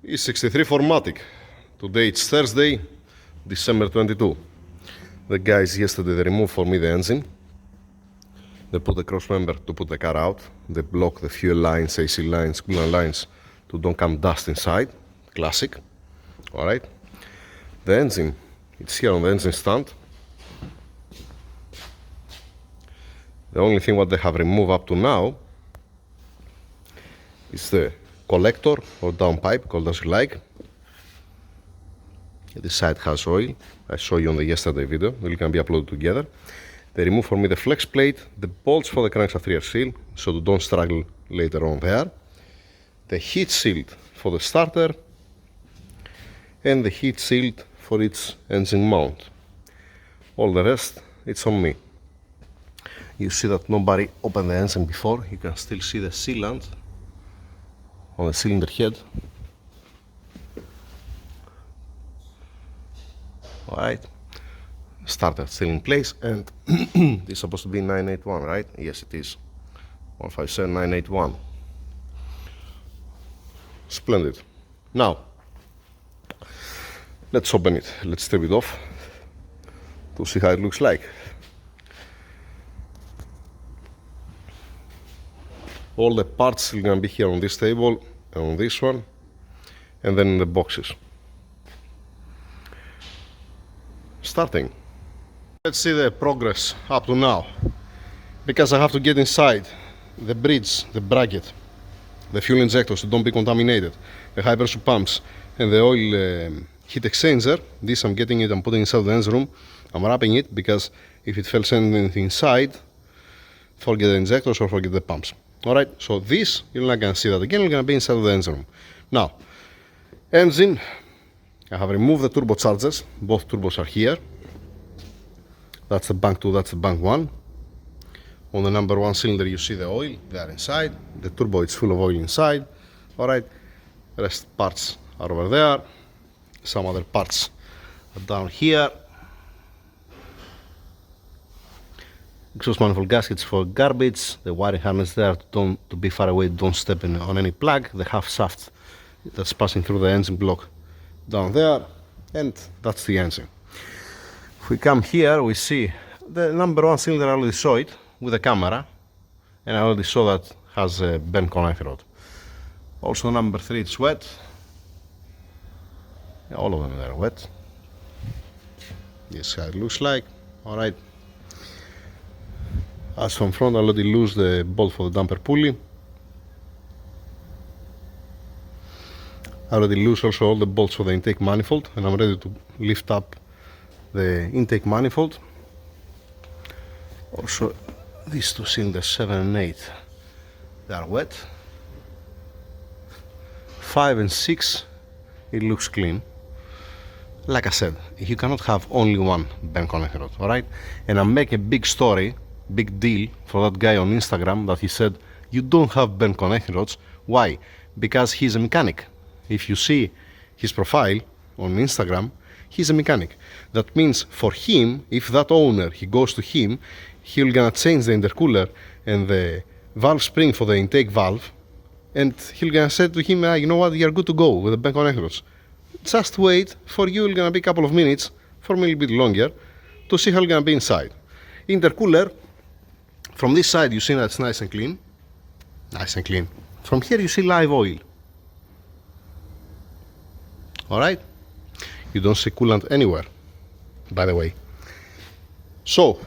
E63 4matic. Today it's Thursday, December 22. The guys yesterday they removed for me the engine. They put the cross member to put the car out. They block the fuel lines, AC lines, coolant lines to don't come dust inside. Classic. Alright. The engine, it's here on the engine stand. The only thing what they have removed up to now is the collector or downpipe, called as you like. This side has oil. I showed you on the yesterday video. They can be uploaded together. They remove for me the flex plate, the bolts for the crankshaft rear seal, so you don't struggle later on there. The heat shield for the starter, and the heat shield for its engine mount. All the rest, it's on me. You see that nobody opened the engine before. You can still see the sealant on the cylinder head. Alright, starter still in place, and this is supposed to be 981, right? Yes, it is. 157 981. Splendid. Now, let's open it. Let's strip it off to see how it looks like. All the parts are gonna be here on this table, and on this one, and then in the boxes. Starting. Let's see the progress up to now, because I have to get inside the bridge, the bracket, the fuel injectors to don't be contaminated, the high pressure pumps, and the oil heat exchanger. This I'm getting it, I'm putting inside the engine room. I'm wrapping it because if it fails anything inside, forget the injectors or forget the pumps. Alright, so this, you're not gonna see that again, you're gonna be inside the engine room. Now, engine, I have removed the turbochargers. Both turbos are here. That's the bank 2, that's the bank 1. On the number 1 cylinder you see the oil, they are inside. The turbo is full of oil inside. Alright, rest parts are over there. Some other parts are down here. Exhaust manifold gaskets for garbage. The wiring harness there to be far away, don't step on any plug. The half shaft that's passing through the engine block down there, and that's the engine. If we come here, we see the number 1 cylinder. I already saw it with the camera, and I already saw that has a bent connector rod. Also number 3, it's wet. Yeah, all of them are wet. This is how it looks like. Alright. As from front, I already lose the bolt for the damper pulley. I already lose also all the bolts for the intake manifold, and I'm ready to lift up the intake manifold. Also, these two cylinders, 7 and 8, they are wet. 5 and 6, it looks clean. Like I said, you cannot have only one bent connector rod, alright? And I make a big story, big deal for that guy on Instagram that he said, you don't have bent connector rods. Why? Because he's a mechanic. If you see his profile on Instagram, he's a mechanic. That means for him, if that owner, he goes to him, he'll gonna change the intercooler and the valve spring for the intake valve, and he'll gonna say to him, you know what, you're good to go with the bent connector rods. Just wait, for you it's gonna be a couple of minutes, for me a little bit longer, to see how it's gonna be inside. Intercooler, from this side you see that it's nice and clean. Nice and clean. From here you see live oil. Alright? You don't see coolant anywhere, by the way. So,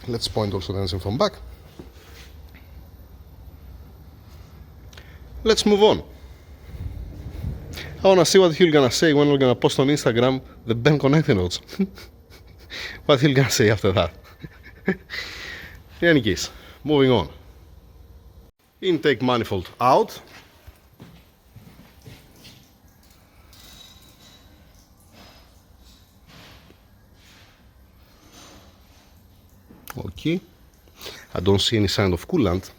let's point also the engine from back. Let's move on. I wanna see what he's gonna say when we're gonna post on Instagram the bent connector rods. What he's gonna say after that. In any case, moving on. Intake manifold out. Okay, I don't see any sign of coolant.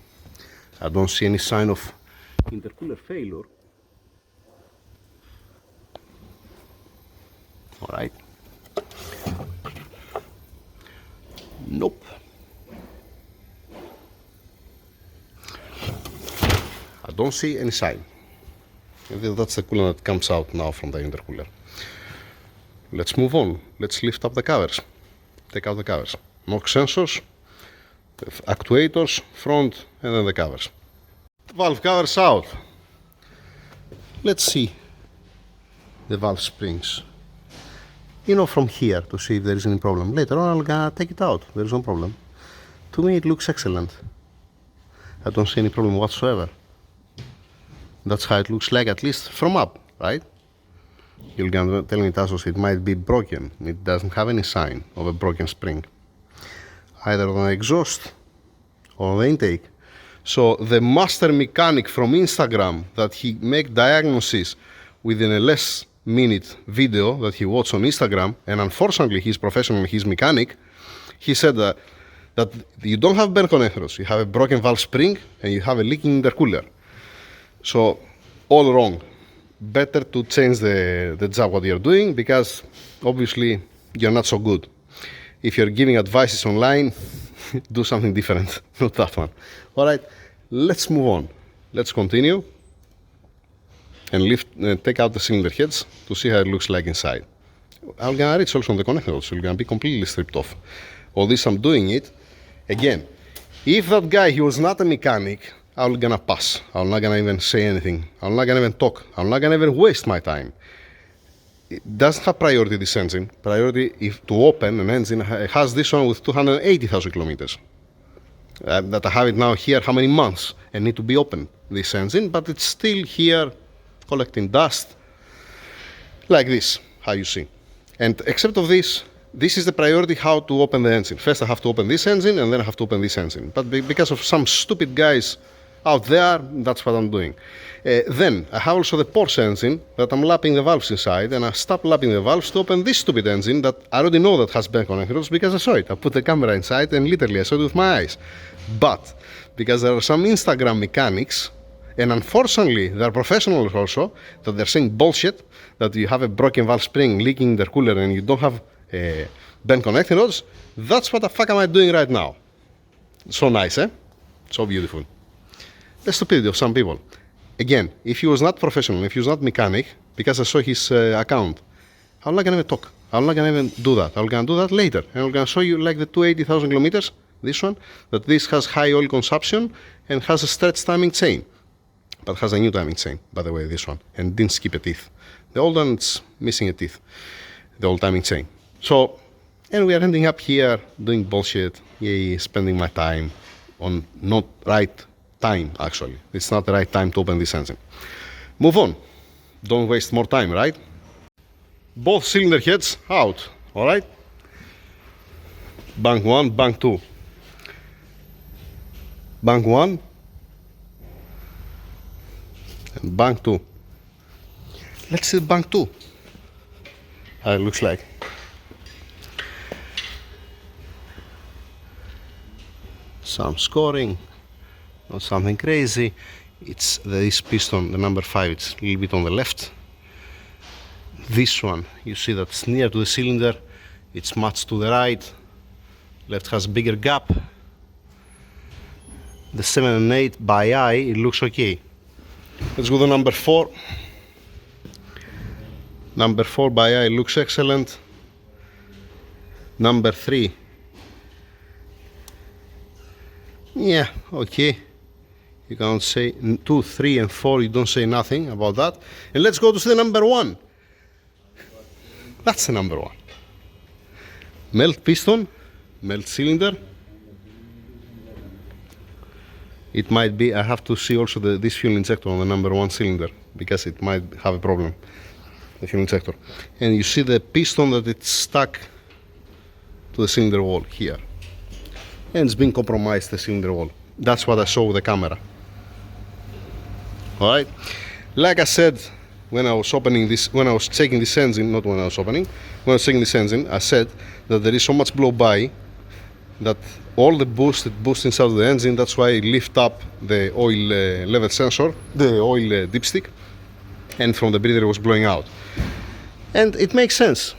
I don't see any sign of intercooler failure. Alright. Nope. I don't see any sign. That's the coolant that comes out now from the intercooler. Let's move on. Let's lift up the covers. Take out the covers. NOx sensors, actuators, front, and then the covers. Valve covers out. Let's see the valve springs. You know, from here to see if there is any problem. Later on, I'm gonna take it out. There is no problem. To me, it looks excellent. I don't see any problem whatsoever. That's how it looks like, at least from up, right? You're gonna tell me, Tassos, it might be broken. It doesn't have any sign of a broken spring, either on the exhaust or on the intake. So the master mechanic from Instagram that he make diagnosis within a less minute video that he watched on Instagram, and unfortunately he's professional, he's mechanic, he said that you don't have bent connectors, you have a broken valve spring and you have a leaking intercooler. So all wrong. Better to change the job what you're doing, because obviously you're not so good. If you're giving advices online, do something different, not that one. All right, let's move on. Let's continue and take out the cylinder heads to see how it looks like inside. I'm gonna reach also on the connectors, so you're gonna be completely stripped off. All this I'm doing it, again, if that guy, he was not a mechanic, I'm gonna pass. I'm not gonna even say anything. I'm not gonna even talk. I'm not gonna even waste my time. It doesn't have priority, this engine. Priority, if to open an engine, it has this one with 280,000 kilometers. That I have it now here, how many months, and need to be open, this engine, but it's still here collecting dust, like this, how you see. And except of this, this is the priority how to open the engine. First I have to open this engine, and then I have to open this engine. But because of some stupid guys out there, that's what I'm doing. Then I have also the Porsche engine that I'm lapping the valves inside, and I stop lapping the valves to open this stupid engine that I already know that has bent connectors because I saw it. I put the camera inside and literally I saw it with my eyes. But because there are some Instagram mechanics, and unfortunately they're professionals also, that they're saying bullshit, that you have a broken valve spring, leaking intercooler, and you don't have bent connecting rods. That's what the fuck am I doing right now. So nice, eh? So beautiful. The stupidity of some people. Again, if he was not professional, if he was not mechanic, because I saw his account, I'm not gonna even talk. I'm not gonna even do that. I'm gonna do that later, and I'm gonna show you like the 280,000 kilometers. This one, that this has high oil consumption and has a stretch timing chain, but has a new timing chain, by the way, this one, and didn't skip a teeth. The old one, it's missing a teeth, the old timing chain. So, and we are ending up here doing bullshit, spending my time on not right time, actually. It's not the right time to open this engine. Move on. Don't waste more time, right? Both cylinder heads out, all right? Bank 1, bank 2. Bank 1 and bank 2. Let's see bank 2. How it looks like. Some scoring. Not something crazy. It's this piston, the number 5, it's a little bit on the left. This one, you see that's near to the cylinder, it's much to the right. Left has bigger gap. The 7 and 8 by eye, it looks okay. Let's go to number 4. Number 4 by eye looks excellent. Number 3. Yeah, okay. You can't say 2, 3, and 4, you don't say nothing about that. And let's go to the number 1. That's the number 1. Melt piston, melt cylinder. It might be, I have to see also this fuel injector on the number 1 cylinder, because it might have a problem, the fuel injector. And you see the piston that it's stuck to the cylinder wall here. And it's been compromised, the cylinder wall. That's what I saw with the camera. Alright, like I said, when I was opening this, when I was checking this engine, not when I was opening, when I was checking this engine, I said that there is so much blow by that all the boost, it boosts inside of the engine. That's why I lift up the oil level sensor, the oil dipstick, and from the breather it was blowing out. And it makes sense.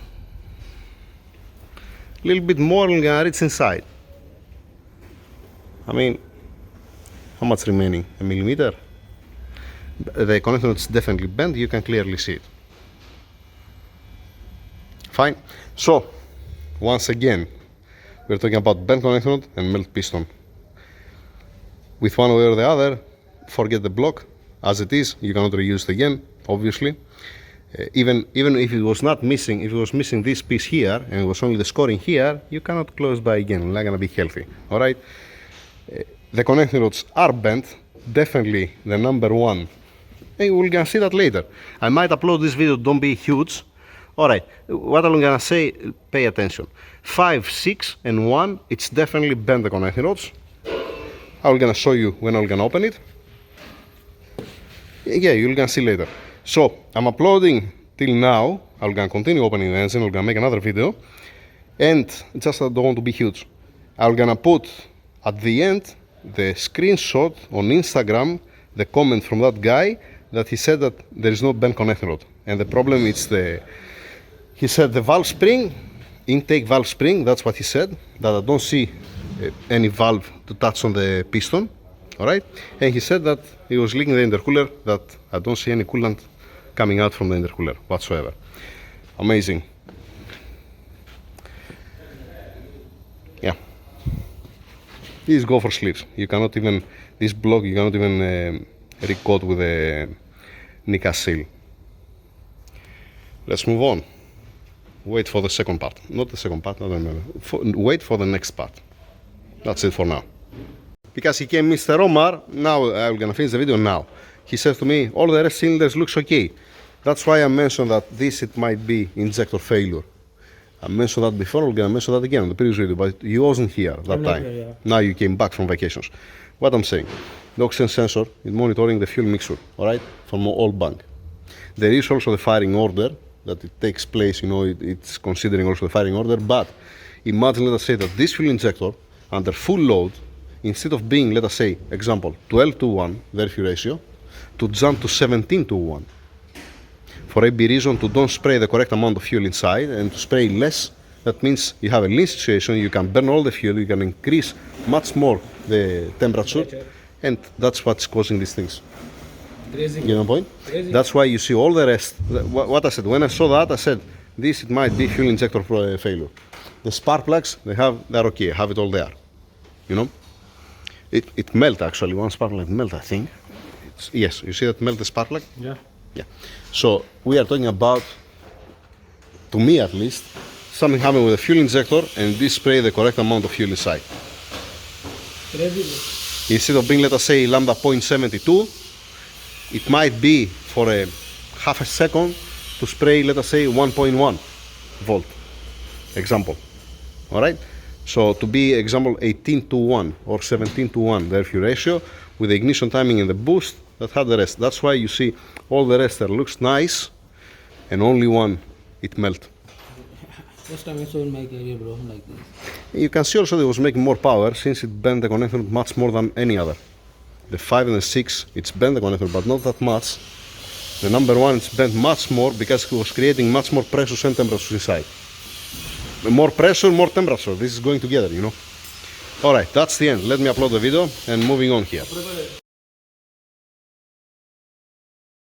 A little bit more and gonna reach inside. I mean, how much remaining? A millimeter? the connector node is definitely bent, you can clearly see it. Fine. So, once again, we're talking about bent connector node and melt piston. With one way or the other, forget the block. As it is, you cannot reuse it again, obviously. Even if it was not missing, if it was missing this piece here and it was only the scoring here, you cannot close by again. It's not gonna be healthy. All right. The connecting rods are bent. Definitely the number one. Hey, we're gonna see that later. I might upload this video. Don't be huge. All right. What I'm gonna say. Pay attention. 5, 6, and 1. It's definitely bent the connecting rods. I'm gonna show you when I'm gonna open it. Yeah, you're gonna see later. So I'm uploading till now. I'm gonna continue opening the engine. I'm gonna make another video, and just I don't want to be huge. I'm gonna put at the end the screenshot on Instagram, the comment from that guy that he said that there is no bent connecting rod, and the problem is he said the valve spring, intake valve spring. That's what he said. That I don't see any valve to touch on the piston. All right, and he said that he was leaking the intercooler. That I don't see any coolant coming out from the intercooler whatsoever. Amazing. Yeah. These go for slips. You cannot even, this block, you cannot even recoat with a Nika seal. Let's move on. Wait for the second part. Not the second part, no. Wait for the next part. That's it for now. Because he came Mr. Omar, now I'm gonna finish the video now. He says to me, all the rest cylinders looks okay. That's why I mentioned that this, it might be injector failure. I mentioned that before, I'm gonna mention that again in the previous video, but you wasn't here that time. Here, yeah. Now you came back from vacations. What I'm saying, the oxygen sensor is monitoring the fuel mixture, all right, from all bank. There is also the firing order that it takes place, you know, it's considering also the firing order, but imagine, let us say that this fuel injector, under full load, instead of being, let us say, example, 12:1, their fuel ratio, to jump to 17:1. For a reason to don't spray the correct amount of fuel inside and to spray less, that means you have a lean situation, you can burn all the fuel, you can increase much more the temperature, and that's what's causing these things. Crazy. You know the point? Crazy. That's why you see all the rest. What I said, when I saw that, I said, this it might be fuel injector failure. The spark plugs, they're okay, have it all there. You know? It melt actually, one spark plug melt, I think. Yes, you see that melt the spark plug? Yeah. Yeah. So we are talking about, to me at least, something happened with the fuel injector and this spray the correct amount of fuel inside. Crazy. Instead of being, let us say, lambda 0.72, it might be for a half a second to spray, let us say, 1.1 volt. Example. All right. So to be example 18:1 or 17:1 their fuel ratio with the ignition timing and the boost that had the rest. That's why you see all the rest that looks nice and only one it melt. First time I saw in my career, bro, like this. You can see also that it was making more power since it bent the connector much more than any other. The 5 and the 6 it's bent the connector but not that much. The number 1 it's bent much more because it was creating much more pressure and temperature inside. More pressure, more temperature. This is going together, you know. Alright, that's the end. Let me upload the video and moving on here.